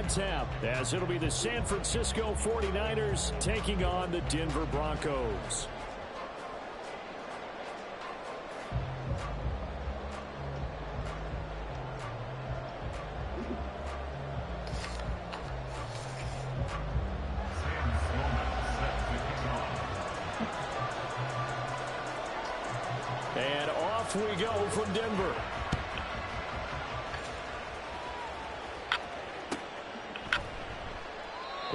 on tap, as it'll be the San Francisco 49ers taking on the Denver Broncos. And off we go from Denver.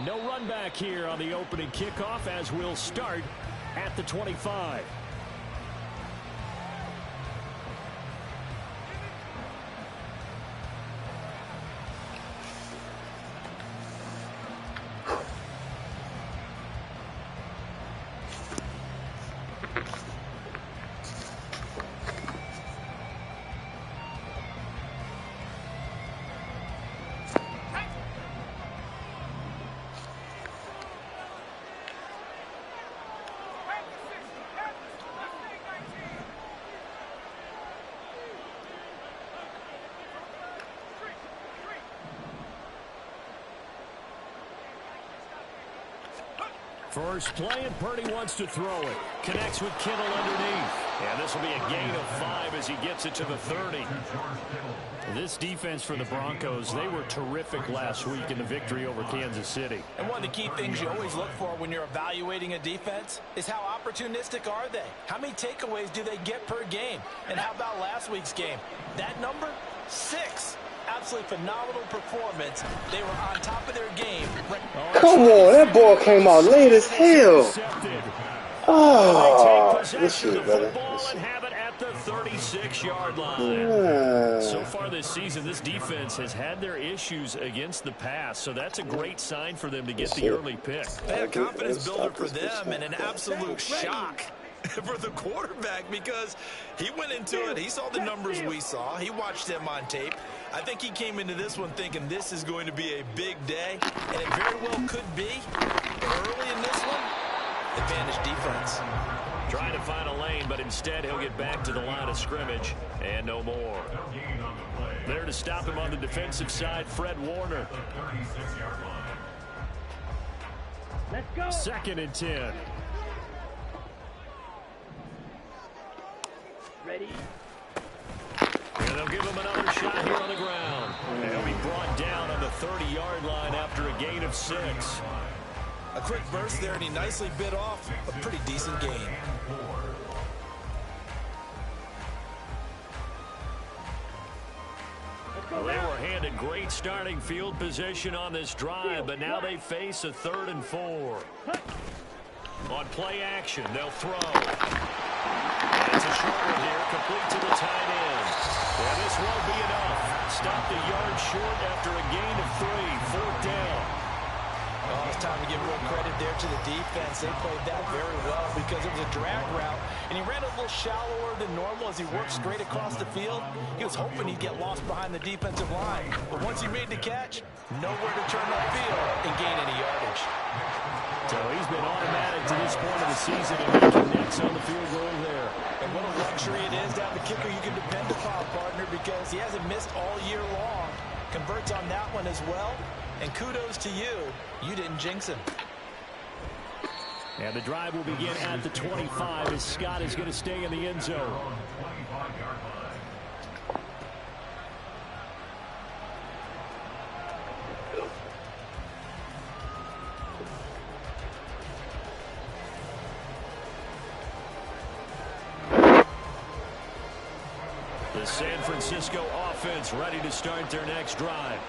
No run back here on the opening kickoff, as we'll start at the 25. First play, and Purdy wants to throw it. Connects with Kittle underneath. And this will be a gain of 5 as he gets it to the 30. This defense for the Broncos, they were terrific last week in the victory over Kansas City. And one of the key things you always look for when you're evaluating a defense is how opportunistic are they? How many takeaways do they get per game? And how about last week's game? That number? 6. Absolutely phenomenal performance. They were on top of their game. Come on, that ball came out late as hell. Oh, this shit, brother. And have it at the 36-yard line. So far this season, this defense has had their issues against the pass, so that's a great sign for them to get the early pick. A confidence builder for them and an absolute shock for the quarterback, because he went into it. He saw the numbers we saw. He watched them on tape. I think he came into this one thinking this is going to be a big day, and it very well could be. Early in this one, advantage defense. Trying to find a lane, but instead he'll get back to the line of scrimmage, and no more. There to stop him on the defensive side, Fred Warner. Let's go. 2nd and 10. Ready? And they'll give him another shot here on the ground. And he'll be brought down on the 30-yard line after a gain of 6. A quick burst there, and he nicely bit off a pretty decent gain. Well, they were handed great starting field position on this drive, but now they face a 3rd and 4. On play action, they'll throw. And it's a short one here, complete to the tight end. And this won't be enough. Stopped a yard short after a gain of 3, 4th down. Oh, it's time to give real credit there to the defense. They played that very well because it was a drag route, and he ran a little shallower than normal as he worked straight across the field. He was hoping he'd get lost behind the defensive line, but once he made the catch, nowhere to turn that field and gain any yardage. So he's been automatic to this point of the season, and he connects on the field goal there. And what a luxury it is to have a kicker you can depend upon, partner, because he hasn't missed all year long. Converts on that one as well. And kudos to you. You didn't jinx him. And the drive will begin at the 25 as Scott is going to stay in the end zone. The San Francisco offense ready to start their next drive.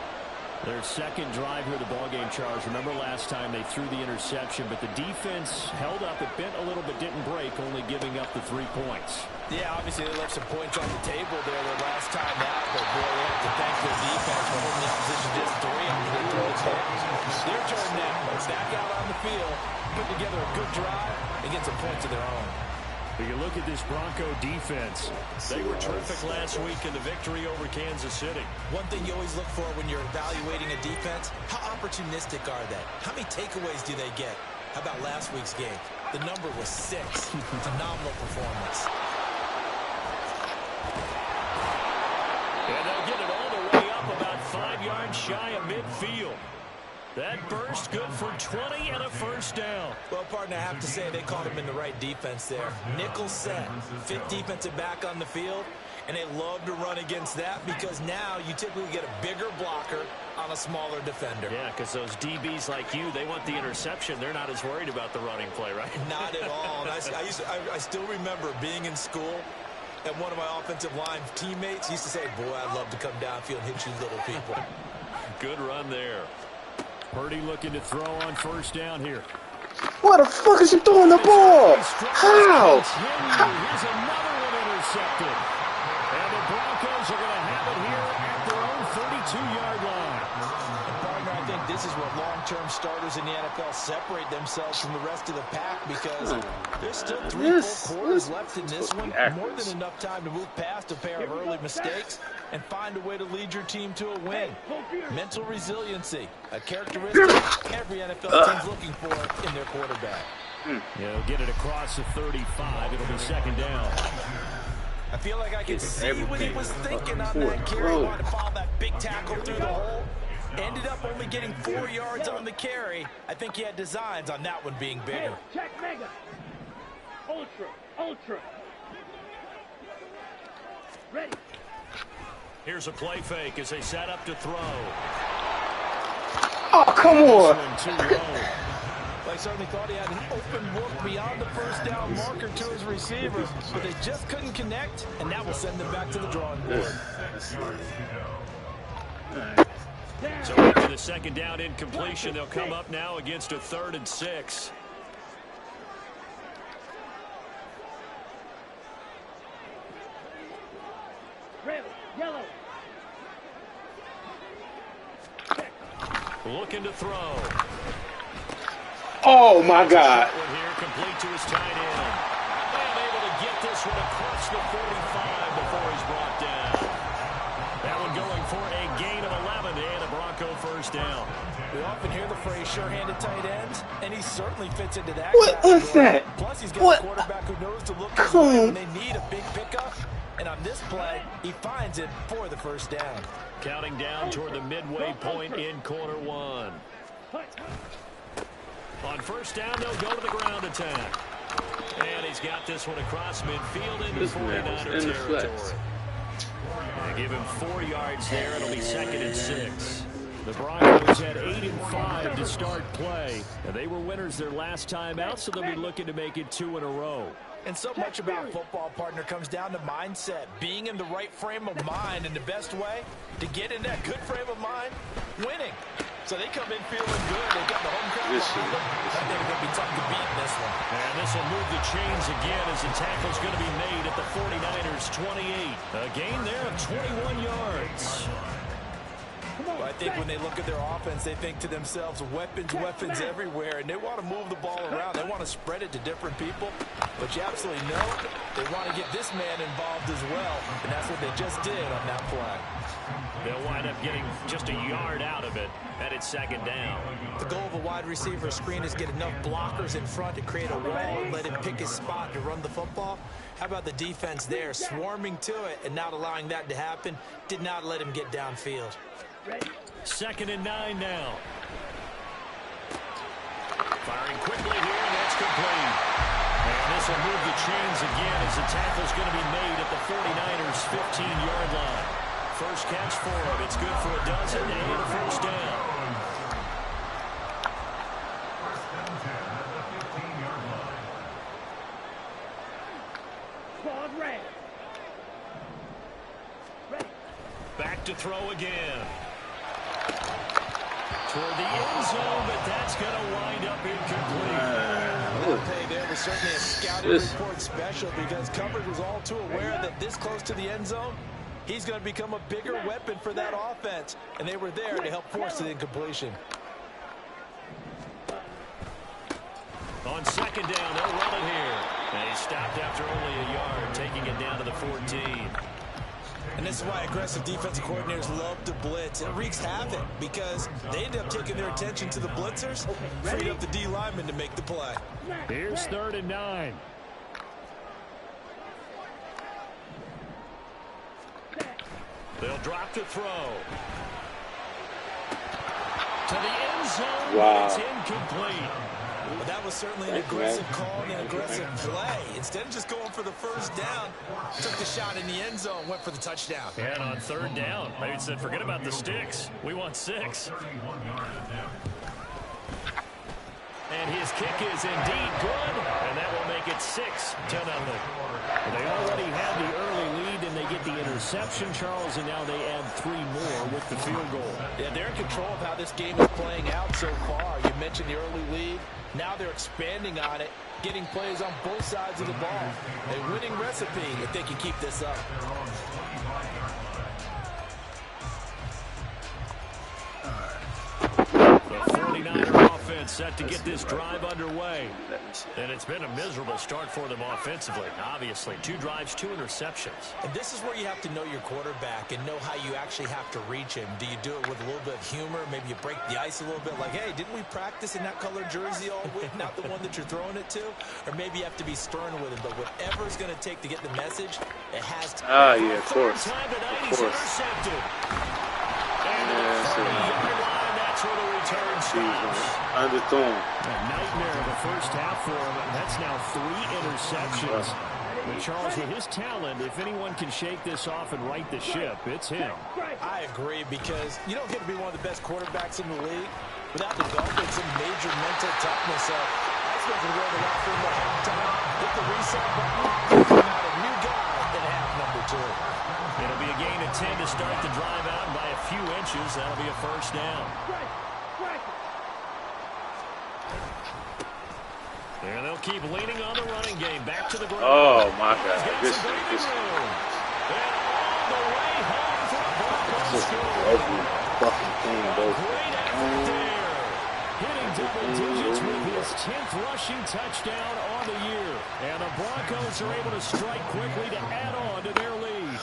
Their second drive here, the ballgame, Charles. Remember last time they threw the interception, but the defense held up. It bent a little but didn't break, only giving up the 3 points. Yeah, obviously they left some points on the table there the last time out, but boy, they have to thank their defense for holding the opposition just 3 after they threw the pick. Their turn now. Back out on the field, put together a good drive and get some points of their own. But you look at this Bronco defense. They were terrific last week in the victory over Kansas City. One thing you always look for when you're evaluating a defense, how opportunistic are they? How many takeaways do they get? How about last week's game? The number was 6. Phenomenal performance. And they'll get it all the way up about 5 yards shy of midfield. That burst good for 20 and a first down. Well, partner, I have to say they caught him in the right defense there. Nickel set, fifth defensive back on the field, and they love to run against that because now you typically get a bigger blocker on a smaller defender. Yeah, because those DBs like you, they want the interception. They're not as worried about the running play, right? Not at all. And I still remember being in school, and one of my offensive line teammates used to say, boy, I'd love to come downfield and hit you little people. Good run there. Purdy looking to throw on first down here. What the fuck is he throwing the ball? How? Here's another one intercepted. And the Broncos are going to have it here at their own 32-yard line. And partner, I think this is where long-term starters in the NFL separate themselves from the rest of the pack because there's still three full quarters left in this one. More than enough time to move past a pair of early mistakes and find a way to lead your team to a win. Mental resiliency, a characteristic every NFL team's looking for in their quarterback. He'll get it across the 35. It'll be second down. I feel like I can see what he was thinking on that carry. Wanted to follow that big tackle through the hole. Ended up only getting 4 yards on the carry. I think he had designs on that one being bigger. Check mega. Ultra. Ready. Here's a play fake as they set up to throw. Oh, come on. They certainly thought he had an open look beyond the first down marker to his receiver, but they just couldn't connect, and that will send them back to the drawing board. So after the second down incompletion, they'll come up now against a 3rd and 6. Red, yellow. Looking to throw. Oh, my God. One here, complete to his tight end. And able to get this one across the 45 before he's brought down. That one going for a gain of 11 and a Bronco first down. We often hear the phrase sure-handed tight ends, and he certainly fits into that. What was that? Plus, he's got a quarterback who knows to look his way when they need a big pickup. And on this play, he finds it for the first down. Counting down toward the midway point in quarter 1. On first down, they'll go to the ground attack. And he's got this one across midfield into 49er territory. They give him 4 yards there. It'll be 2nd and 6. The Broncos had 8 and 5 to start play. And they were winners their last time out, so they'll be looking to make it 2 in a row. And so much about football, partner, comes down to mindset. Being in the right frame of mind, and the best way to get in that good frame of mind, winning. So they come in feeling good. They got the home crowd behind them. I think they're going to be tough to beat in this one. And this will move the chains again as the tackle's going to be made at the 49ers 28. A gain there of 21 yards. Well, I think when they look at their offense, they think to themselves, weapons everywhere, and they want to move the ball around. They want to spread it to different people, but you absolutely know they want to get this man involved as well, and that's what they just did on that play. They'll wind up getting just a yard out of it, and it's 2nd down. The goal of a wide receiver screen is get enough blockers in front to create a wall and let him pick his spot to run the football. How about the defense there, swarming to it and not allowing that to happen? Did not let him get downfield. 2nd and 9 now. Firing quickly here, and that's complete. And this will move the chains again as the tackle's going to be made at the 49ers' 15-yard line. First catch for him. It's good for a dozen and a first down. Back to throw again. Toward the end zone, but that's going to wind up incomplete. Hey, there was certainly a scouting report special because coverage was all too aware that this close to the end zone, he's going to become a bigger weapon for that offense, and they were there to help force the incompletion. On 2nd down, they'll run it here. And he stopped after only a yard, taking it down to the 14. And this is why aggressive defensive coordinators love to blitz. It wreaks havoc because they end up taking their attention to the blitzers, freed up the D lineman to make the play. Here's 3rd and 9. They'll drop to throw. To the end zone. Wow. It's incomplete. Well, that was certainly an aggressive call and an aggressive play. Instead of just going for the first down, took the shot in the end zone, went for the touchdown. And on third down, they said, forget about the sticks. We want 6. And his kick is indeed good, and that will make it 6-0. They already had the early lead, and they get the interception, Charles, and now they add 3 more with the field goal. Yeah, they're in control of how this game is playing out so far. You mentioned the early lead. Now they're expanding on it, getting plays on both sides of the ball. A winning recipe if they can keep this up. The 49er offense set to get this drive underway. And it's been a miserable start for them offensively. Obviously, 2 drives, 2 interceptions. And this is where you have to know your quarterback and know how you actually have to reach him. Do you do it with a little bit of humor? Maybe you break the ice a little bit like, hey, didn't we practice in that colored jersey all week? Not the one that you're throwing it to? Or maybe you have to be stern with him. But whatever it's going to take to get the message, it has to. Yeah, of course. Time tonight, Of he's course. intercepted. And to the 30-yard line, that's where the return starts. Underthrown. A nightmare of the first half for him. That's now 3 interceptions. But Charles, with his talent, if anyone can shake this off and right the ship, it's him. I agree, because you don't get to be one of the best quarterbacks in the league without developing some major mental toughness. So I expect him to go to the locker room at halftime, hit the reset button, and come out a new guy in half number 2. It'll be a gain of 10 to start the drive out, and by a few inches, that'll be a first down. And they'll keep leaning on the running game. Back to the ground. Oh, my God. This And thing. all the way home for a Broncos This is score. every fucking thing, bro. Great effort there. Hitting double digits with his 10th rushing touchdown on the year. And the Broncos are able to strike quickly to add on to their lead.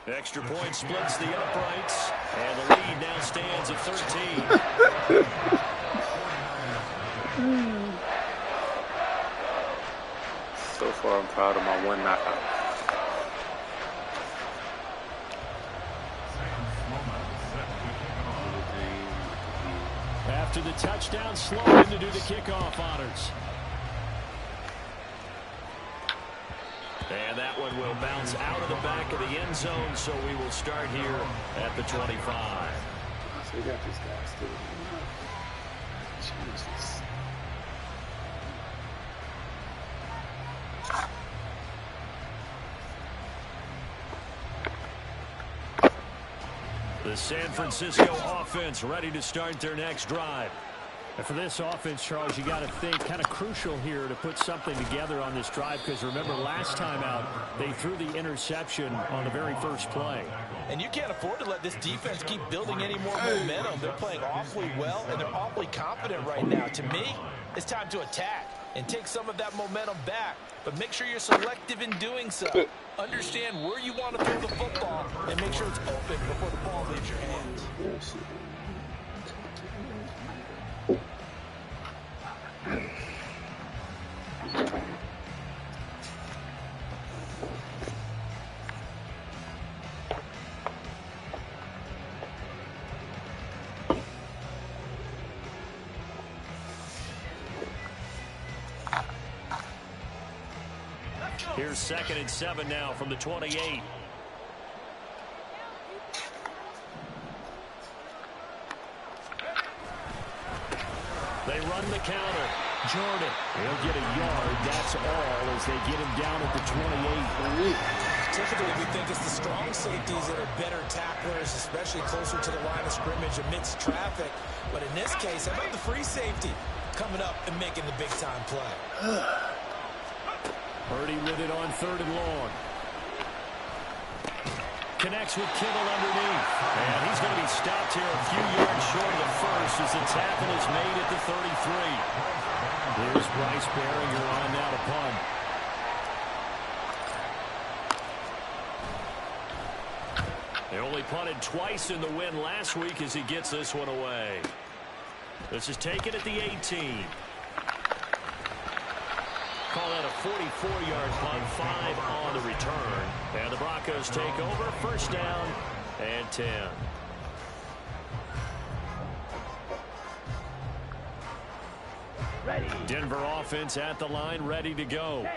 Extra point splits the uprights, and the lead now stands at 13. So far, I'm proud of my 1 knockout. After the touchdown, slow in to do the kickoff honors. And that one will bounce out of the back of the end zone, so we will start here at the 25. So we got these guys too. Jesus. The San Francisco offense ready to start their next drive. And for this offense, Charles, you got to think kind of crucial here to put something together on this drive, because remember last time out they threw the interception on the very first play. And you can't afford to let this defense keep building any more momentum. They're playing awfully well, and they're awfully confident right now. To me, it's time to attack and take some of that momentum back. But make sure you're selective in doing so. Understand where you want to throw the football and make sure it's open before the ball leaves your hands. Yes. Here's 2nd and 7 now from the 28. They run the counter. Jordan, he'll get a yard. That's all as they get him down at the 28. Typically, we think it's the strong safeties that are better tacklers, especially closer to the line of scrimmage amidst traffic. But in this case, how about the free safety coming up and making the big-time play? Purdy with it on 3rd and long. Connects with Kittle underneath. And he's going to be stopped here a few yards short of the first as the tackle is made at the 33. Here's Bryce Behringer on now to punt. They only punted twice in the win last week as he gets this one away. This is taken at the 18. Call that a 44-yard punt, 5 on the return. And the Broncos take over, first down and 10. Ready. Denver offense at the line, ready to go.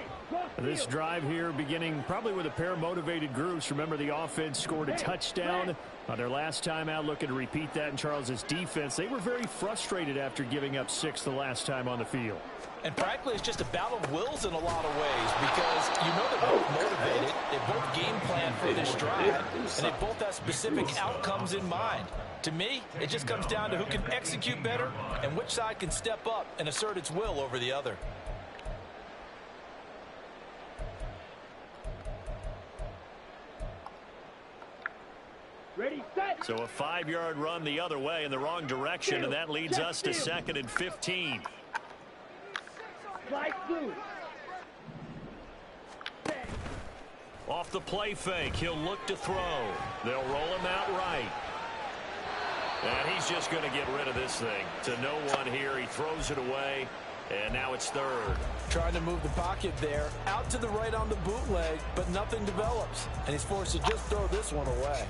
This drive here beginning probably with a pair of motivated groups. Remember, the offense scored a touchdown on their last time out, looking to repeat that in Charles's defense. They were very frustrated after giving up 6 the last time on the field. And frankly, it's just a battle of wills in a lot of ways because you know they're both motivated, they both game plan for this drive, and they both have specific outcomes in mind. To me, it just comes down to who can execute better and which side can step up and assert its will over the other. Ready, set. So a 5-yard run the other way in the wrong direction, and that leads us to 2nd and 15. Slide through. Set. Off the play fake, he'll look to throw. They'll roll him out right. And he's just going to get rid of this thing. To no one here, he throws it away, and now it's 3rd. Trying to move the pocket there, out to the right on the bootleg, but nothing develops, and he's forced to just throw this one away.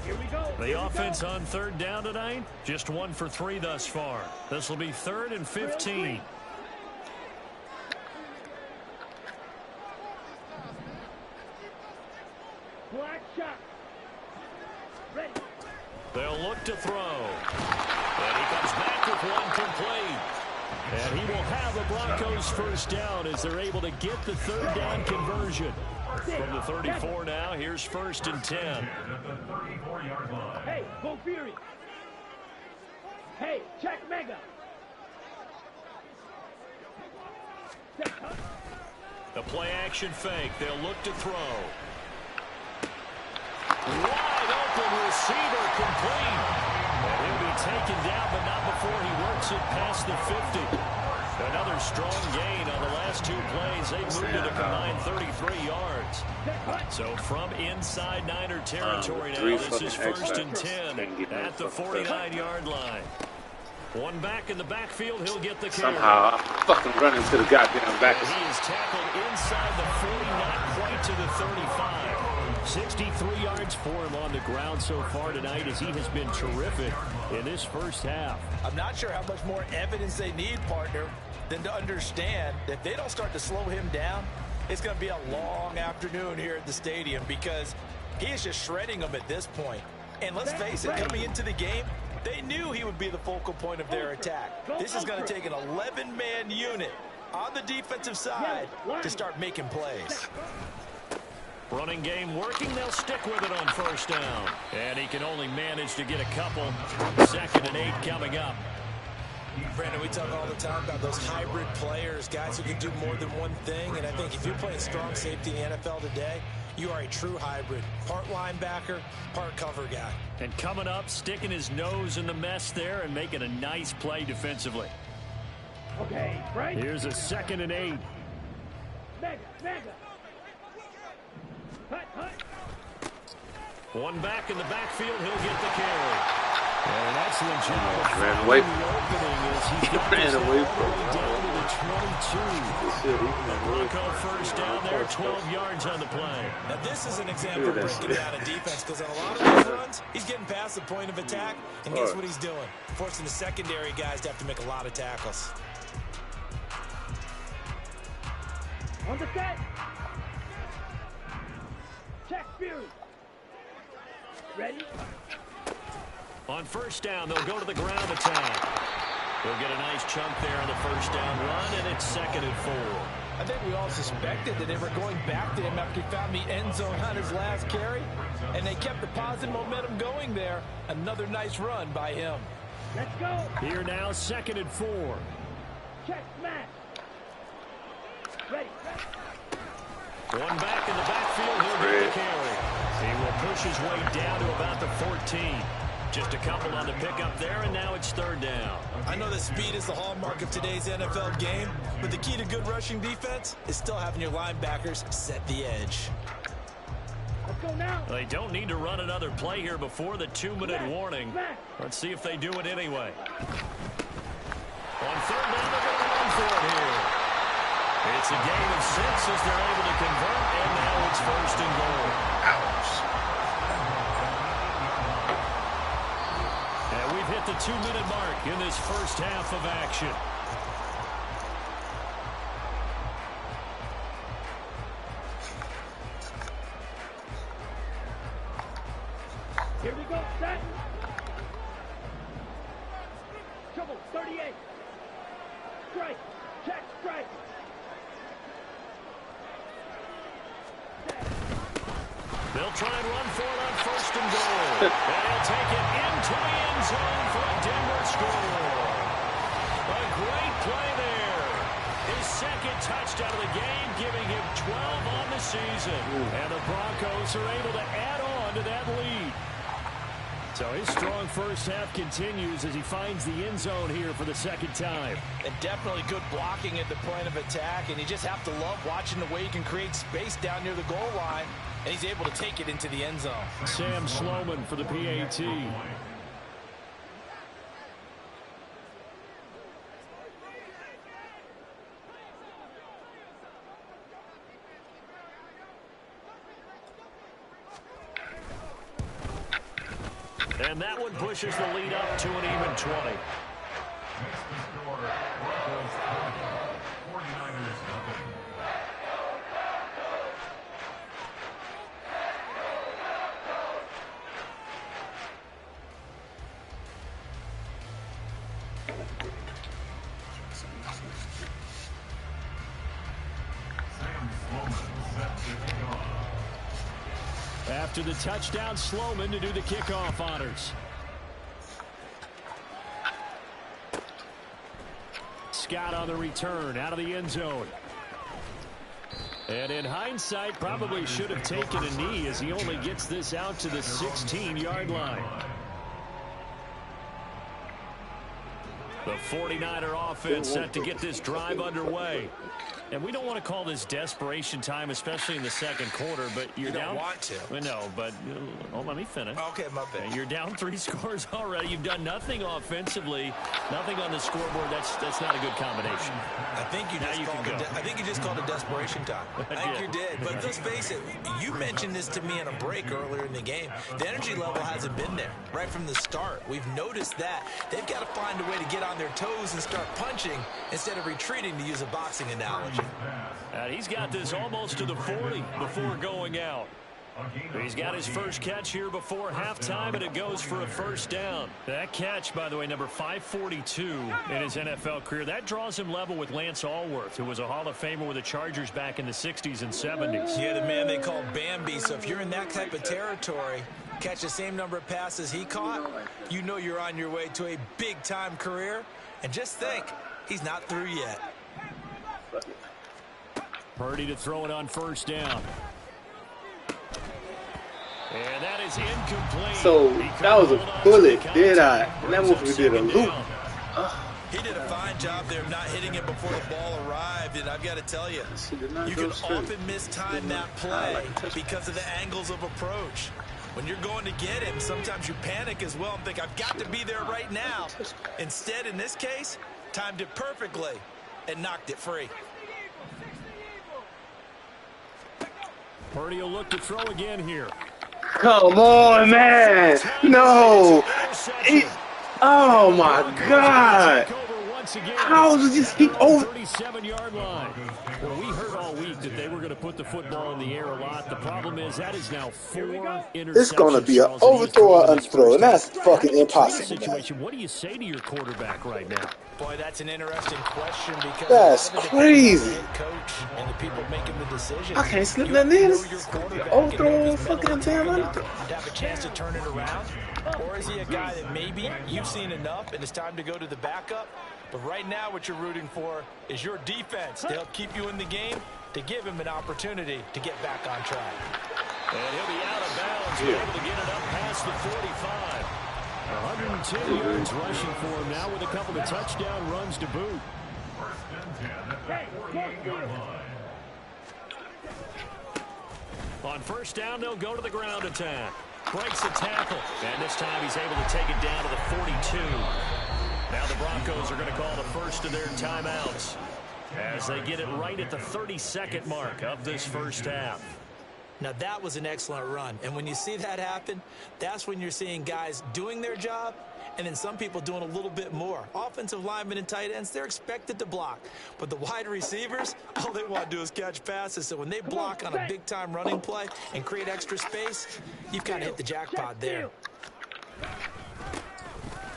Here we go. The offense on 3rd down tonight, just 1 for 3 thus far. This will be 3rd and 15. Black shot. Ready. They'll look to throw. And he comes back with one complete. And he will have the Broncos first down as they're able to get the 3rd down conversion. From the 34 now, here's 1st and 10. Hey, go Fury. Hey, check Mega. The play action fake. They'll look to throw. Wide open receiver complete. And he'll be taken down, but not before he works it past the 50. Another strong gain on the last 2 plays. They moved it a combined 33 yards. So from inside Niner territory now, this is 1st and 10 at the 49-yard line. One back in the backfield, he'll get the carry. Somehow I'm fucking running to the goddamn back. And he is tackled inside the 40, not quite to the 35. 63 yards for him on the ground so far tonight as he has been terrific in this first half. I'm not sure how much more evidence they need, partner, than to understand that if they don't start to slow him down, it's going to be a long afternoon here at the stadium because he is just shredding them at this point. And let's face it, coming into the game, they knew he would be the focal point of their attack. This is going to take an 11-man unit on the defensive side to start making plays. Running game working, they'll stick with it on 1st down. And he can only manage to get a couple. 2nd and 8 coming up. Brandon, we talk all the time about those hybrid players, guys who can do more than one thing. And I think if you're playing strong safety in the NFL today, you are a true hybrid. Part linebacker, part cover guy. And coming up, sticking his nose in the mess there and making a nice play defensively. Okay, right. Here's a 2nd and 8. Mega, mega. Hut, hut. One back in the backfield, he'll get the carry. And an excellent job. Ran away from the opening as he's got ran this away all from the way down to the 22. him. Bronco first down there, 12 yards on the play. Now this is an example of breaking down a defense because on a lot of these runs, he's getting past the point of attack, and guess what he's doing? Forcing the secondary guys to have to make a lot of tackles. On the set. Check Fury. Ready? On 1st down, they'll go to the ground attack. They'll get a nice chunk there on the 1st down run, and it's 2nd and 4. I think we all suspected that they were going back to him after he found the end zone on his last carry, and they kept the positive momentum going there. Another nice run by him. Let's go. Here now, 2nd and 4. Check smash. Ready. One back in the backfield, he'll get the carry. He will push his way down to about the 14. Just a couple on the pickup there, and now it's 3rd down. I know that speed is the hallmark of today's NFL game, but the key to good rushing defense is still having your linebackers set the edge. Let's go now. They don't need to run another play here before the 2-minute warning. Let's see if they do it anyway. On 3rd It's a gain of 6 as they're able to convert, and now it's 1st and goal. Ouch. And we've hit the 2-minute mark in this first half of action. Here we go, set. Trouble, 38. Strike, check, strike. They'll try and run for it on 1st and goal. And he'll take it into the end zone for a Denver score. A great play there. His 2nd touchdown of the game, giving him 12 on the season. And the Broncos are able to add on to that lead. So his strong first half continues as he finds the end zone here for the 2nd time. And definitely good blocking at the point of attack, and you just have to love watching the way he can create space down near the goal line, and he's able to take it into the end zone. Sam Sloman for the PAT. And that one pushes the lead up to an even 20. After the touchdown, Sloman to do the kickoff honors. Scott on the return out of the end zone. And in hindsight, probably should have taken a knee as he only gets this out to the 16-yard line. The 49er offense set to get this drive underway. And we don't want to call this desperation time, especially in the 2nd quarter, but you're down. You don't want to. No, but let me finish. Okay, my bad. You're down 3 scores already. You've done nothing offensively, nothing on the scoreboard. That's not a good combination. I think you just called it desperation time. I think you did. But let's face it, you mentioned this to me in a break earlier in the game. The energy level hasn't been there right from the start. We've noticed that. They've got to find a way to get on their toes and start punching instead of retreating, to use a boxing analogy. And he's got this almost to the 40 before going out. He's got his first catch here before halftime, and it goes for a 1st down. That catch, by the way, number 542 in his NFL career. That draws him level with Lance Allworth, who was a Hall of Famer with the Chargers back in the 60s and 70s. Yeah, the man they call Bambi. So if you're in that type of territory, catch the same number of passes he caught, you know you're on your way to a big-time career. And just think, he's not through yet. Purdy to throw it on 1st down. And that is incomplete. So that was a bullet, did I? And that motherfucker did a loop. He did a fine job there of not hitting it before the ball arrived, and I've got to tell you, you can often mistime that play because of the angles of approach. When you're going to get him, sometimes you panic as well and think, I've got to be there right now. Instead, in this case, timed it perfectly and knocked it free. Purdy will look to throw again here. Come on, man. No. Oh, my God. How does this keep over? 37-yard line. Well, we heard all week that they were going to put the football in the air a lot. The problem is that is now 4 interceptions. It's going to be an overthrow or underthrow, and that's fucking impossible. Situation. What do you say to your quarterback right now? Boy, that's an interesting question because that's crazy. The head coach and the people making the decision. I can't slip nothing in. Overthrow, fucking damn underthrow. To have a chance to turn it around, or is he a guy that maybe you've seen enough and it's time to go to the backup? But right now, what you're rooting for is your defense to help keep you in the game, to give him an opportunity to get back on track. And he'll be out of bounds, able to get it up past the 45. 110 yards rushing for him now with a couple of touchdown runs to boot. On 1st down, they'll go to the ground attack. Breaks the tackle, and this time he's able to take it down to the 42. Now the Broncos are going to call the first of their timeouts. as they get it right at the 32nd mark of this first half. Now, that was an excellent run. And when you see that happen, that's when you're seeing guys doing their job and then some people doing a little bit more. Offensive linemen and tight ends, they're expected to block. But the wide receivers, all they want to do is catch passes. So when they block on a big-time running play and create extra space, you've kind of hit the jackpot there.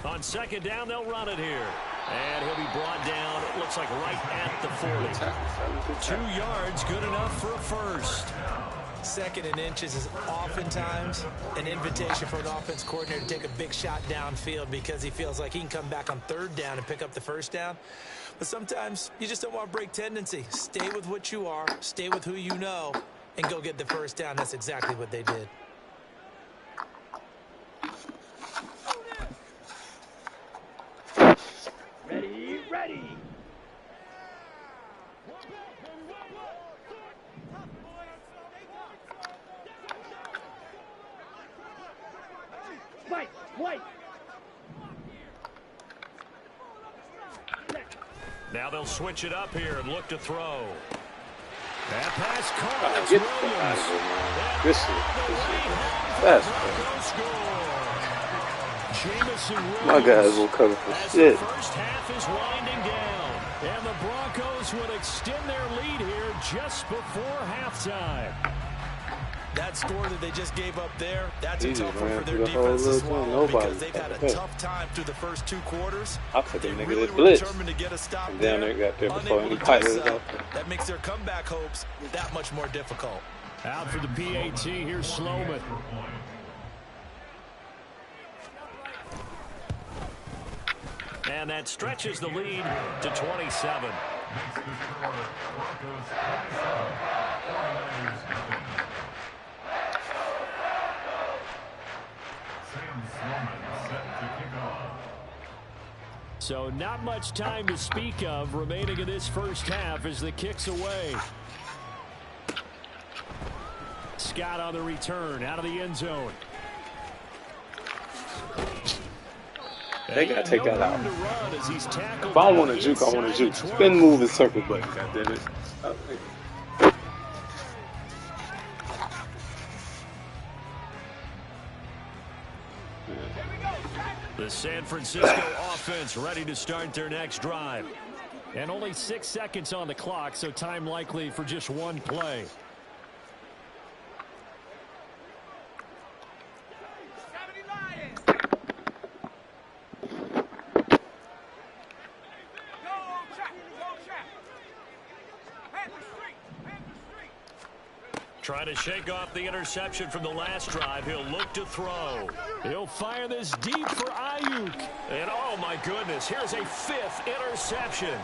On second down, they'll run it here. And he'll be brought down, it looks like right at the 40. 2 yards, good enough for a first. Second and inches is oftentimes an invitation for an offense coordinator to take a big shot downfield because he feels like he can come back on third down and pick up the first down. But sometimes you just don't want to break tendency. Stay with what you are, stay with who you know, and go get the first down. That's exactly what they did. Ready, ready. Fight, white. Now they'll switch it up here and look to throw. That pass caught. It's Get Williams. That's my guys will cover for As shit. the first half is winding down, and the Broncos will extend their lead here just before halftime. That score that they just gave up there, that's a Easy, tough one man. for their The whole defense to little swallow thing, nobody. because they've had a Okay. tough time through the first 2 quarters. I put They them niggas really at were blitz. determined to get a stop And there. down there got there before Unable any to do pilot was so. out there. That makes their comeback hopes that much more difficult. Out for the PAT, here's Sloman. And that stretches the lead to 27. So not much time to speak of remaining in this first half as the kick's away. Scott on the return out of the end zone. They gotta take that out. If I want to juke, I want to juke. Spin, move, and circle button, goddammit. The San Francisco offense ready to start their next drive. And only 6 seconds on the clock, so time likely for just one play. Trying to shake off the interception from the last drive. He'll look to throw. He'll fire this deep for Ayuk. And oh my goodness, here's a 5th interception.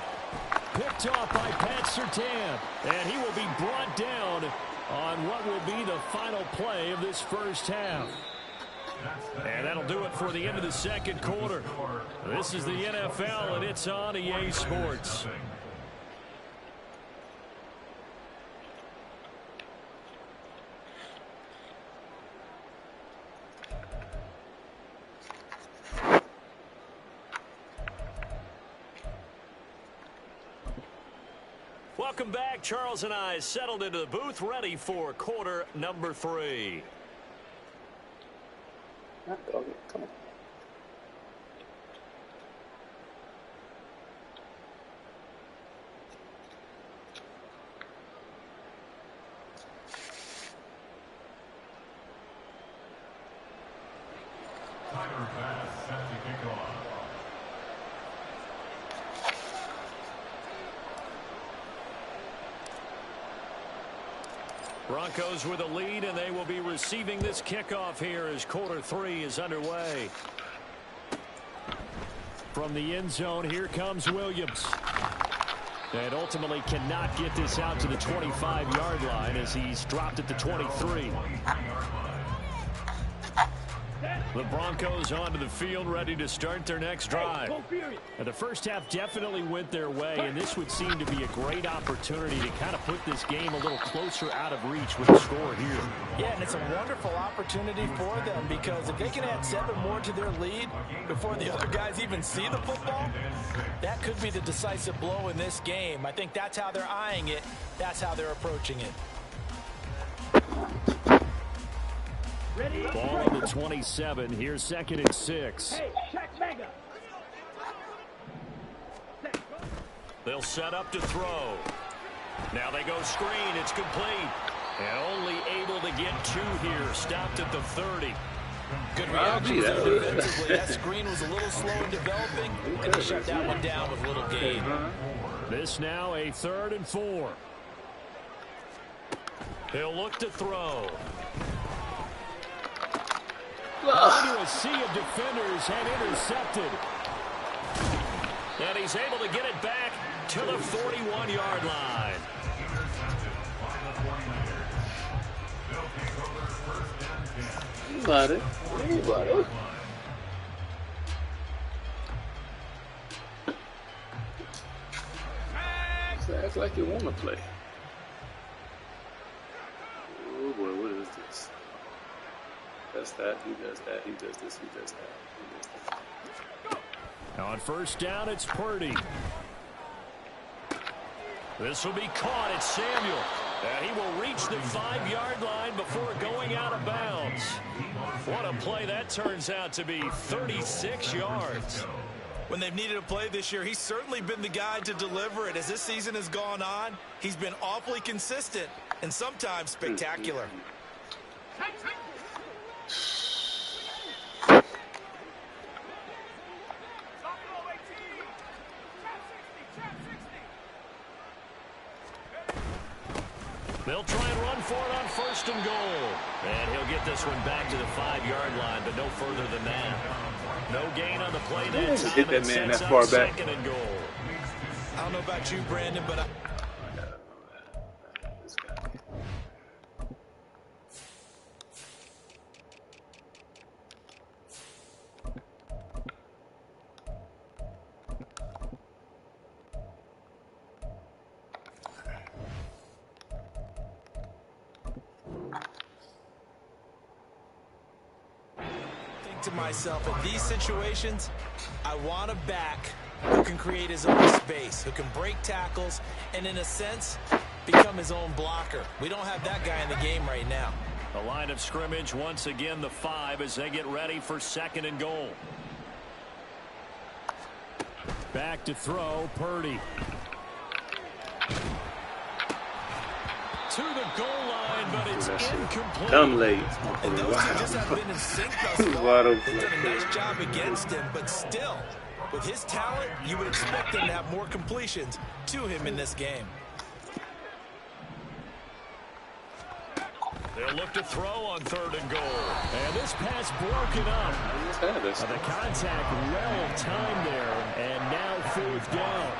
Picked off by Pat Surtain. And he will be brought down on what will be the final play of this first half. And that'll do it for the end of the second quarter. This is the NFL, and it's on EA Sports. Welcome back. Charles and I settled into the booth, ready for quarter number 3. Come on. Broncos with a lead, and they will be receiving this kickoff here as quarter 3 is underway. From the end zone, here comes Williams. And ultimately cannot get this out to the 25-yard line as he's dropped at the 23. The Broncos onto the field, ready to start their next drive. And the first half definitely went their way, and this would seem to be a great opportunity to kind of put this game a little closer out of reach with the score here. Yeah, and it's a wonderful opportunity for them because if they can add 7 more to their lead before the other guys even see the football, that could be the decisive blow in this game. I think that's how they're eyeing it. That's how they're approaching it. Ball on the 27. Here's 2nd and 6. Hey, check mega. They'll set up to throw. Now they go screen. It's complete. And only able to get 2 here. Stopped at the 30. Good reaction defensively. That screen was a little slow in developing, and they shut that one down with little gain. This now a 3rd and 4. He'll look to throw. Into a sea of defenders and intercepted. And he's able to get it back to the 41-yard line. Got it. Act like you want to play. Oh boy, what is this? Does that, he does that, he does this, he does that, he does that. On first down, it's Purdy. This will be caught. It's Samuel. And he will reach the 5-yard line before going out of bounds. What a play that turns out to be, 36 yards. When they've needed a play this year, he's certainly been the guy to deliver it. As this season has gone on, he's been awfully consistent and sometimes spectacular. They'll try and run for it on 1st and goal. And he'll get this one back to the 5-yard line, but no further than that. No gain on the play that time. Hit that man that far back. 2nd and goal. I don't know about you, Brandon, but to myself, in these situations, I want a back who can create his own space, who can break tackles, and in a sense, become his own blocker. We don't have that guy in the game right now. The line of scrimmage, once again, the 5 as they get ready for 2nd and goal. Back to throw, Purdy. To the goal line, but it's incomplete. Dumb late. And those two just have been in sync thus far. They've done a nice job against him, but still, with his talent, you would expect him to have more completions to him in this game. They'll look to throw on 3rd and goal. And this pass broken up. The contact well timed there, and now 4th down.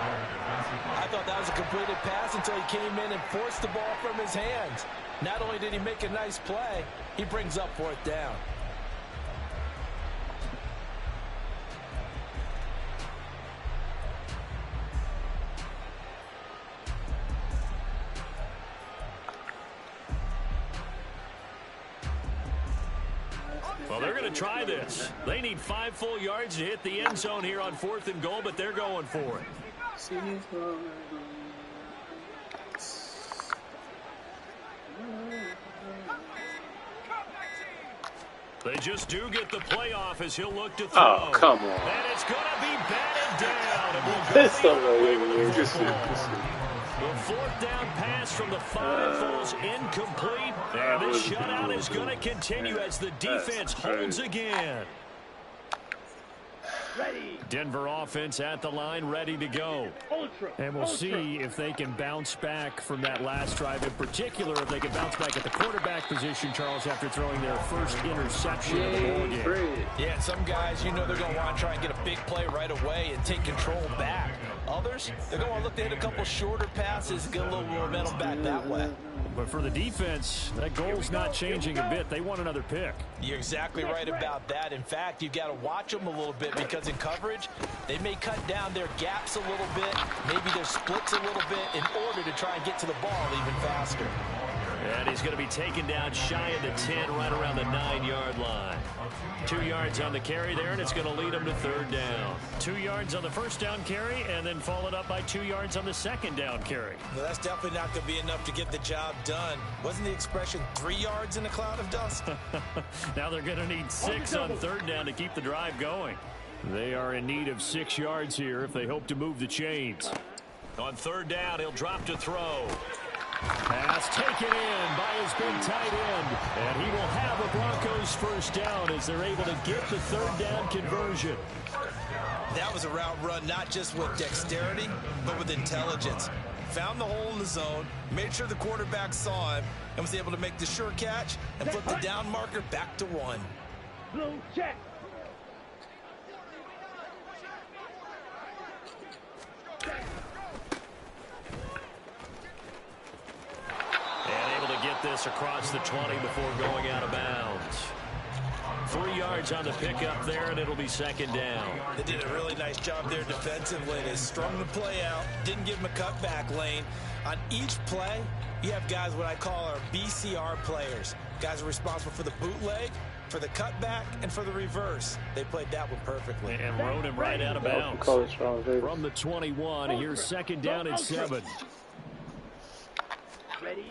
I thought that was a completed pass until he came in and forced the ball from his hands. Not only did he make a nice play, he brings up 4th down. Well, they're going to try this. They need 5 full yards to hit the end zone here on 4th and goal, but they're going for it. They just do get the playoff as he'll look to throw. Oh, come on. And it's going to be batted down. And we'll That's go so the other way with the just football. The 4th down pass from the 5 falls incomplete. And this shutout is going to continue as the defense holds again. Ready. Denver offense at the line, ready to go. And we'll see if they can bounce back from that last drive. In particular, if they can bounce back at the quarterback position, Charles, after throwing their first interception of the ball game. Yeah, some guys, you know they're going to want to try and get a big play right away and take control back. Others, Steelers, they're going to look to hit a couple shorter passes, get a little momentum back that way. But for the defense, that goal's not changing a bit. They want another pick. You're exactly right about that. In fact, you've got to watch them a little bit because in coverage, they may cut down their gaps a little bit, maybe their splits a little bit in order to try and get to the ball even faster. And he's going to be taken down shy of the 10, right around the 9-yard line. 2 yards on the carry there, and it's going to lead him to third down. 2 yards on the first down carry, and then followed up by 2 yards on the second down carry. Well, that's definitely not going to be enough to get the job done. Wasn't the expression 3 yards in a cloud of dust? Now they're going to need 6 on third down to keep the drive going. They are in need of 6 yards here if they hope to move the chains. On third down, he'll drop to throw. Pass taken in by his big tight end. And he will have the Broncos first down as they're able to get the third down conversion. That was a route run not just with dexterity, but with intelligence. Found the hole in the zone, made sure the quarterback saw him, and was able to make the sure catch and flip the down marker back to 1. Blue check. Get this across the 20 before going out of bounds. 3 yards on the pickup there, and it'll be second down. They did a really nice job there defensively. They strung the play out, didn't give him a cutback lane. On each play, you have guys what I call our BCR players. Guys are responsible for the bootleg, for the cutback, and for the reverse. They played that one perfectly. And rode him right out of bounds. From the 21, here's second down and 7. Ready.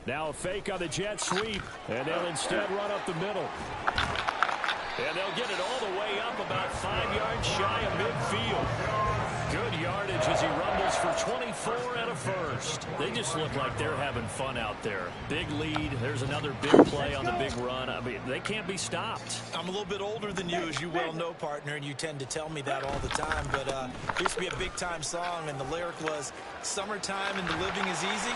Now a fake on the jet sweep, and they'll instead run up the middle. And they'll get it all the way up about 5 yards shy of midfield. Good yardage as he rumbles for 24 and a first. They just look like they're having fun out there. Big lead. There's another big play on the big run. I mean, they can't be stopped. I'm a little bit older than you, as you well know, partner, and you tend to tell me that all the time. But it used to be a big-time song, and the lyric was, "Summertime and the living is easy."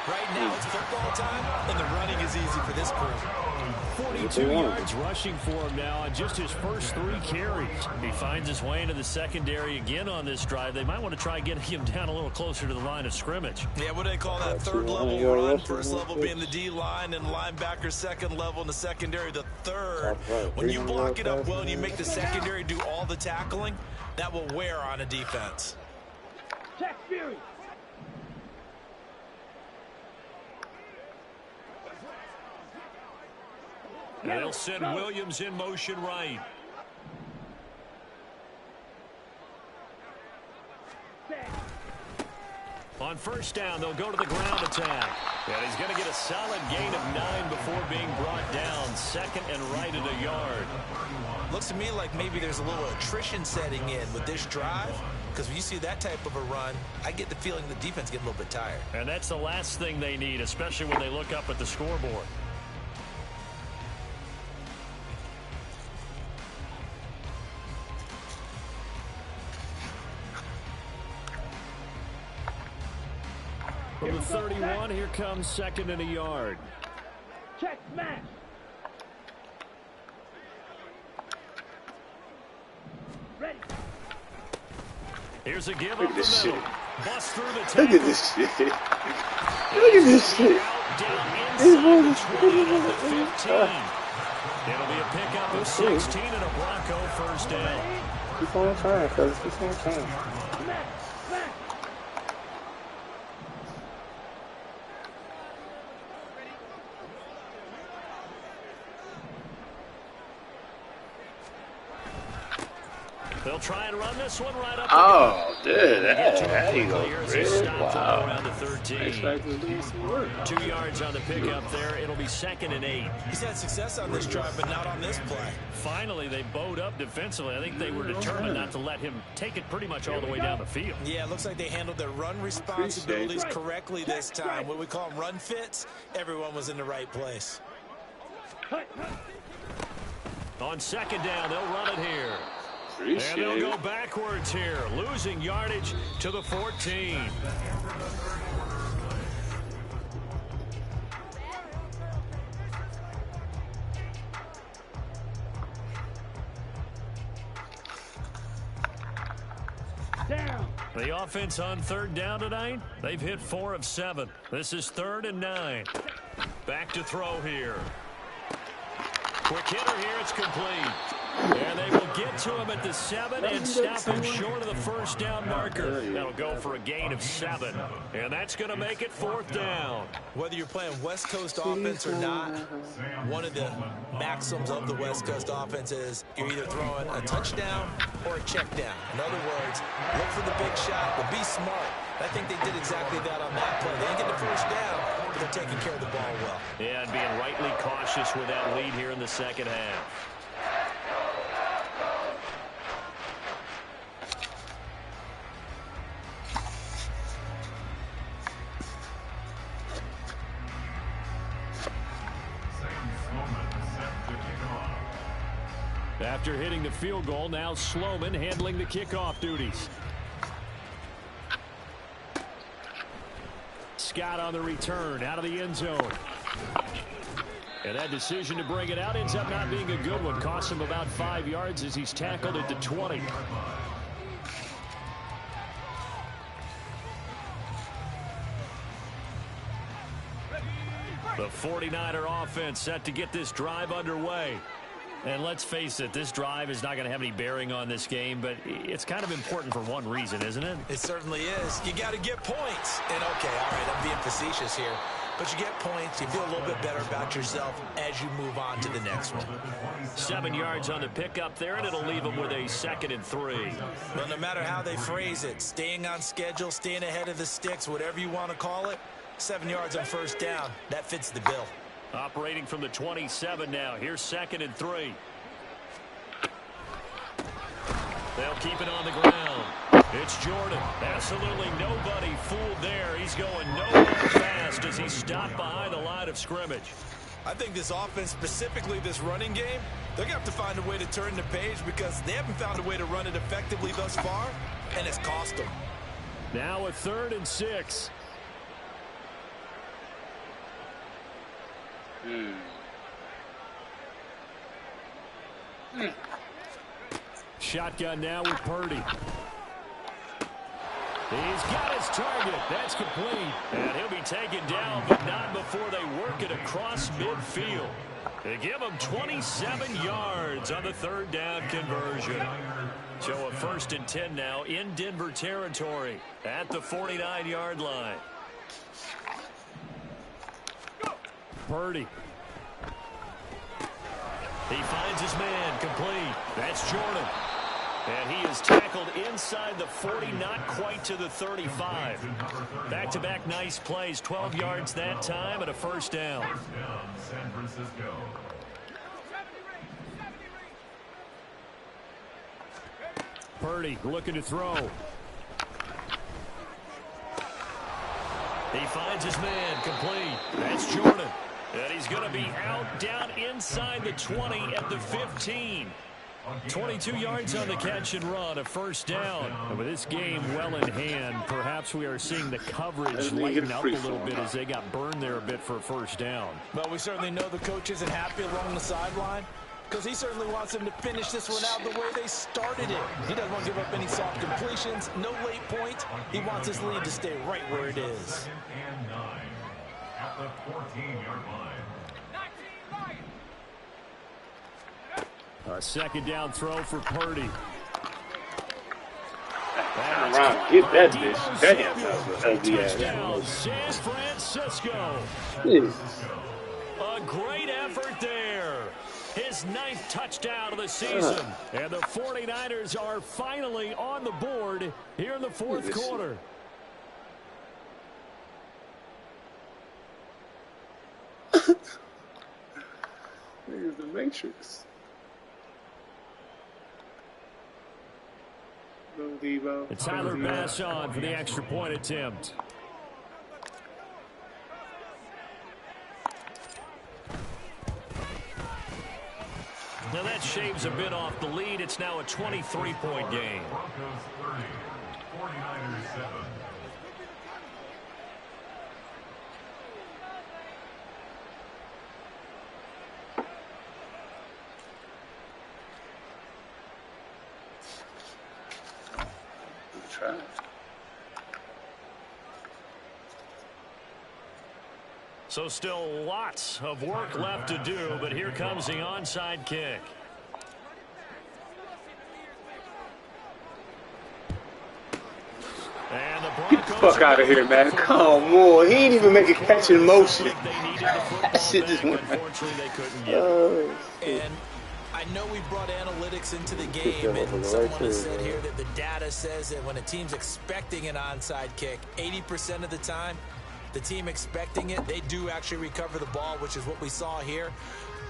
Right now it's football time, and the running is easy for this crew. 42 yards rushing for him now on just his first 3 carries. He finds his way into the secondary again on this drive. They might want to try getting him down a little closer to the line of scrimmage. Yeah, what do they call that? Third level run. First level being the D-line, and linebacker second level, and the secondary the third. When you block it up well and you make the secondary do all the tackling, that will wear on a defense. Check Fury. And they'll send Williams in motion right. On first down, they'll go to the ground attack. And he's going to get a solid gain of 9 before being brought down. Second and right at a yard. Looks to me like maybe there's a little attrition setting in with this drive. Because when you see that type of a run, I get the feeling the defense getting a little bit tired. And that's the last thing they need, especially when they look up at the scoreboard. From the 31, here comes second and a yard. Check smash. Ready. Here's a give Look up at the this middle. shit. Bust through the tackle. Look at this shit. Look at this shit. Down inside the 20 to the 15. It'll be a pickup of 16 and a Bronco first down. Keep on trying, cuz. Keep on trying. Smash. Smash. They'll try and run this one right up. Oh, dude. There There you go. Really? Wow. Around the 13. Looks like he's doing some work. 2 yards on the pickup there. It'll be second and 8. He's had success on this drive, but not on this play. Finally, they bowed up defensively. I think they were determined not to let him take it pretty much all the way down the field. Yeah, it looks like they handled their run responsibilities correctly this time. What we call them run fits, everyone was in the right place. On second down, they'll run it here. And they'll go backwards here, losing yardage to the 14. Down. The offense on third down tonight, they've hit 4 of 7. This is 3rd and 9. Back to throw here. Quick hitter here, it's complete. And they will get to him at the 7 and stop him short of the first down marker. That'll go for a gain of 7. And that's going to make it 4th down. Whether you're playing West Coast offense or not, one of the maxims of the West Coast offense is you're either throwing a touchdown or a check down. In other words, look for the big shot, but be smart. I think they did exactly that on that play. They didn't get the first down, but they're taking care of the ball well. Yeah, and being rightly cautious with that lead here in the second half. After hitting the field goal, now Sloman handling the kickoff duties. Scott on the return out of the end zone. And that decision to bring it out ends up not being a good one. Costs him about 5 yards as he's tackled at the 20. The 49er offense set to get this drive underway. And let's face it, this drive is not going to have any bearing on this game, but it's kind of important for one reason, isn't it? It certainly is. You got to get points. And, okay, all right, I'm being facetious here. But you get points, you feel a little bit better about yourself as you move on to the next one. 7 yards on the pickup there, and it'll leave them with a 2nd and 3. Well, no matter how they phrase it, staying on schedule, staying ahead of the sticks, whatever you want to call it, 7 yards on first down, that fits the bill. Operating from the 27 now. Here's 2nd and 3. They'll keep it on the ground. It's Jordan. Absolutely nobody fooled there. He's going nowhere fast as he's stopped behind the line of scrimmage. I think this offense, specifically this running game, they're going to have to find a way to turn the page because they haven't found a way to run it effectively thus far, and it's cost them. Now a 3rd and 6. Shotgun now with Purdy. He's got his target. That's complete. And he'll be taken down, but not before they work it across midfield. They give him 27 yards on the 3rd down conversion. So a 1st and 10 now in Denver territory at the 49-yard line. Purdy. He finds his man complete. That's Jordan. And he is tackled inside the 40, not quite to the 35. Back-to-back nice plays, 12 yards that time and a 1st down. San Francisco. Purdy looking to throw. He finds his man complete. That's Jordan. And he's going to be out down inside the 20 at the 15. 22 yards on the catch and run, a 1st down. And with this game well in hand, perhaps we are seeing the coverage lighten up a little bit as they got burned there a bit for a 1st down. Well, we certainly know the coach isn't happy along the sideline because he certainly wants them to finish this one out the way they started it. He doesn't want to give up any soft completions, no late points. He wants his lead to stay right where it is. 2nd and 9 at the 14-yard line. A 2nd down throw for Purdy. Turn around, get that bitch. Damn, ugly ass. San Francisco. A great effort there. His 9th touchdown of the season. And the 49ers are finally on the board here in the 4th quarter. Here's the Matrix. And Tyler Bass on for the extra point attempt. Now that shaves a bit off the lead. It's now a 23-point game. Broncos 30, 49ers 7. Try. So still lots of work left to do, but here comes the onside kick. And the Get the fuck out of here, man. Come on. He ain't even make a catch in motion. That shit just went. And I know we brought analytics into the game, and someone has said here that the data says that when a team's expecting an onside kick, 80% of the time, the team expecting it, they do actually recover the ball, which is what we saw here.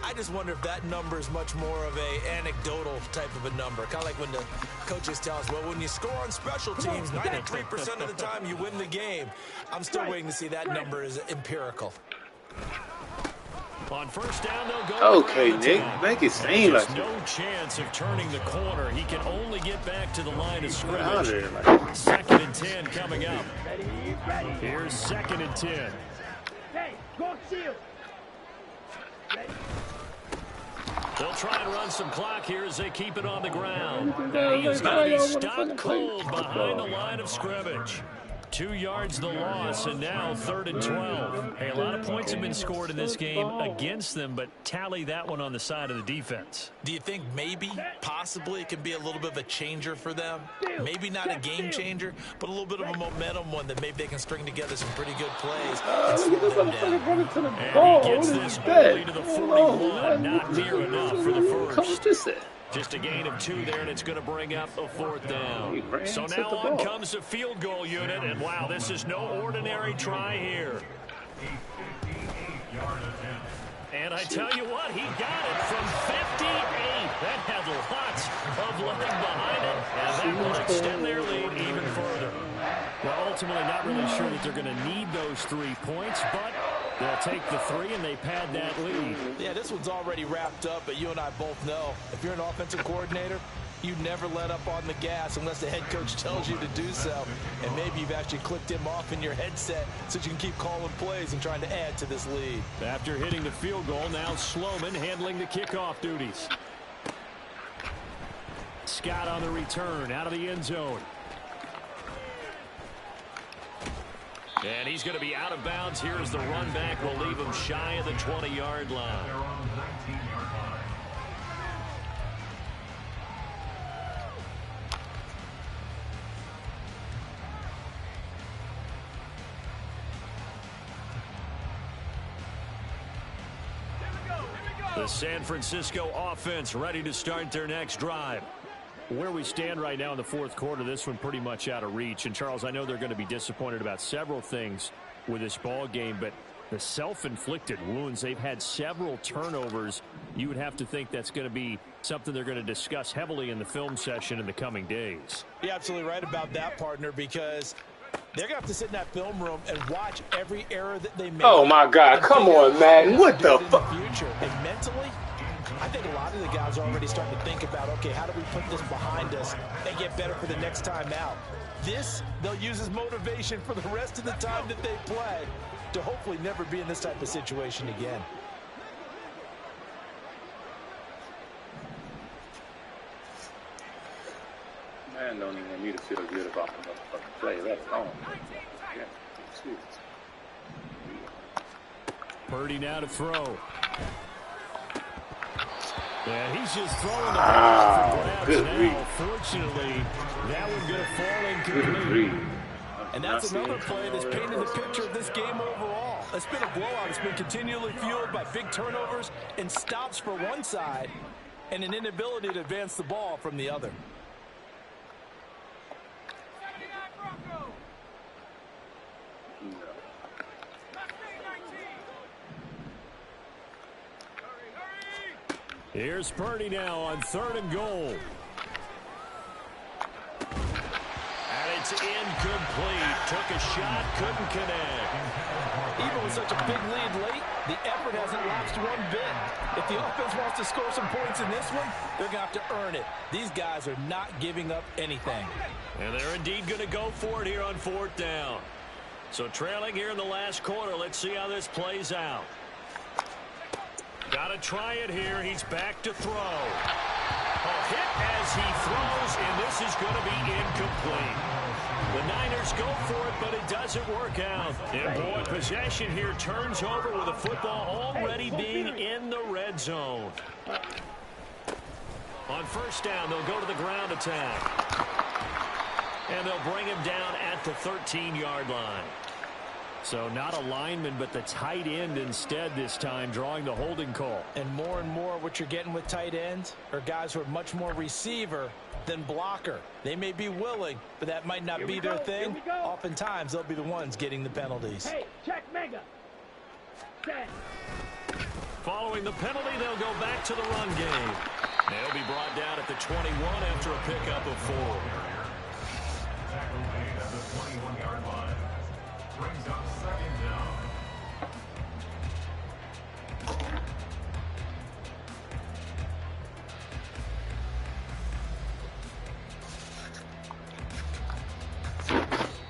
I just wonder if that number is much more of a anecdotal type of a number. Kind of like when the coaches tell us, well, when you score on special teams, 93% of the time you win the game. I'm still waiting to see that number is empirical. On first down, they'll go. Okay, Nick, make it seem like no chance of turning the corner. He can only get back to the line of scrimmage. Second 2nd and 10 coming up. Here's 2nd and 10. Hey, go shield. Ready. They'll try and run some clock here as they keep it on the ground. And he's going to be stuck cold behind the line of scrimmage. 2 yards the loss, and now 3rd and 12. Hey, a lot of points have been scored in this game against them, but tally that one on the side of the defense. Do you think maybe, possibly, it can be a little bit of a changer for them? Maybe not a game changer, but a little bit of a momentum one that maybe they can string together some pretty good plays and slow them down. And he gets this early to the 41, not near enough for the first. Just a gain of 2 there, and it's going to bring up a 4th down. So now on comes the field goal unit, and wow, this is no ordinary try here. And I tell you what, he got it from 58. That had lots of leg behind it, and that will extend their lead even further. Well, ultimately not really sure that they're going to need those 3 points, but they'll take the 3 and they pad that lead. Yeah, this one's already wrapped up, but you and I both know if you're an offensive coordinator, you never let up on the gas unless the head coach tells you to do so. And maybe you've actually clicked him off in your headset so you can keep calling plays and trying to add to this lead. After hitting the field goal, now Sloman handling the kickoff duties. Scott on the return out of the end zone. And he's going to be out of bounds here as the run back will leave him shy of the 20-yard line. The San Francisco offense ready to start their next drive. Where we stand right now in the 4th quarter, this one pretty much out of reach. And, Charles, I know they're going to be disappointed about several things with this ball game, but the self-inflicted wounds, they've had several turnovers. You would have to think that's going to be something they're going to discuss heavily in the film session in the coming days. You're absolutely right about that, partner, because they're going to have to sit in that film room and watch every error that they make. Oh, my God. Come on, man. What the fuck? And mentally, I think a lot of the guys are already starting to think about, okay, how do we put this behind us and get better for the next time out? This, they'll use as motivation for the rest of the time that they play to hopefully never be in this type of situation again. Man, don't even want me to feel good about the motherfucking play. That's wrong. Yeah. Purdy now to throw. Yeah, he's just throwing the ball for grabs now. Fortunately, that one's going to fall incomplete. And that's another play that's painted the picture of this game overall. It's been a blowout. It's been continually fueled by big turnovers and stops for one side and an inability to advance the ball from the other. Here's Purdy now on 3rd and goal. And it's incomplete. Took a shot, couldn't connect. Even with such a big lead late, the effort hasn't lapsed one bit. If the offense wants to score some points in this one, they're going to have to earn it. These guys are not giving up anything. And they're indeed going to go for it here on 4th down. So trailing here in the last quarter, let's see how this plays out. Got to try it here. He's back to throw. A hit as he throws, and this is going to be incomplete. The Niners receivers go for it, but it doesn't work out. And boy, possession here turns over with the football already being in the red zone. On first down, they'll go to the ground attack. And they'll bring him down at the 13-yard line. So not a lineman, but the tight end instead this time, drawing the holding call. And more what you're getting with tight ends are guys who are much more receiver than blocker. They may be willing, but that might not be their thing. Oftentimes, they'll be the ones getting the penalties. Hey, check mega. 10. Following the penalty, they'll go back to the run game. They'll be brought down at the 21 after a pickup of 4. Tackle made at the 21-yard line. Brings up second down.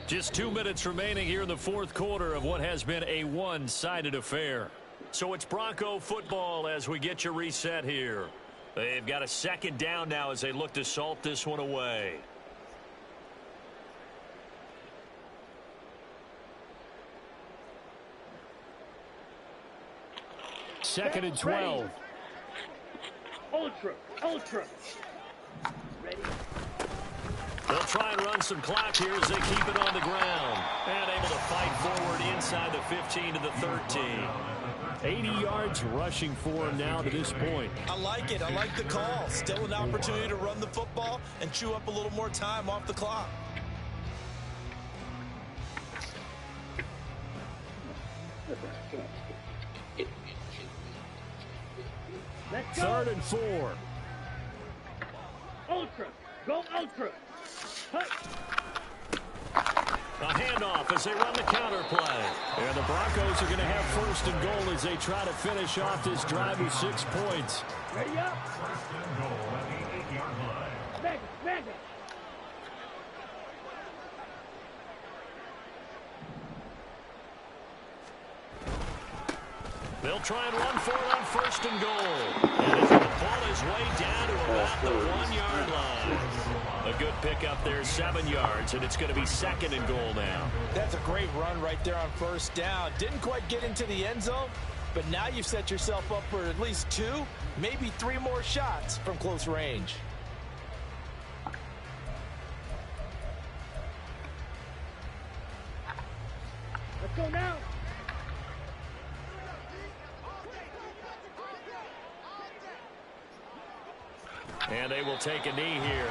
Just 2 minutes remaining here in the fourth quarter of what has been a one-sided affair. So it's Bronco football as we get you reset here. They've got a second down now as they look to salt this one away. Second and 12. Ultra. Ready. They'll try and run some clock here as they keep it on the ground. And able to fight forward inside the 15 to the 13. 80 yards rushing for him now to this point. I like it. I like the call. Still an opportunity to run the football and chew up a little more time off the clock. Let's go. Third and 4. Ultra. Go ultra. A handoff as they run the counter play. And the Broncos are going to have first and goal as they try to finish off this drive with 6 points. Ready up. First and goal at the 8-yard line. Mega. They'll try and run for it on first and goal. And it's going to pull his way down to about the 1-yard line. A good pickup there, 7 yards, and it's going to be second and goal now. That's a great run right there on first down. Didn't quite get into the end zone, but now you've set yourself up for at least 2, maybe 3 more shots from close range. Let's go now. And they will take a knee here.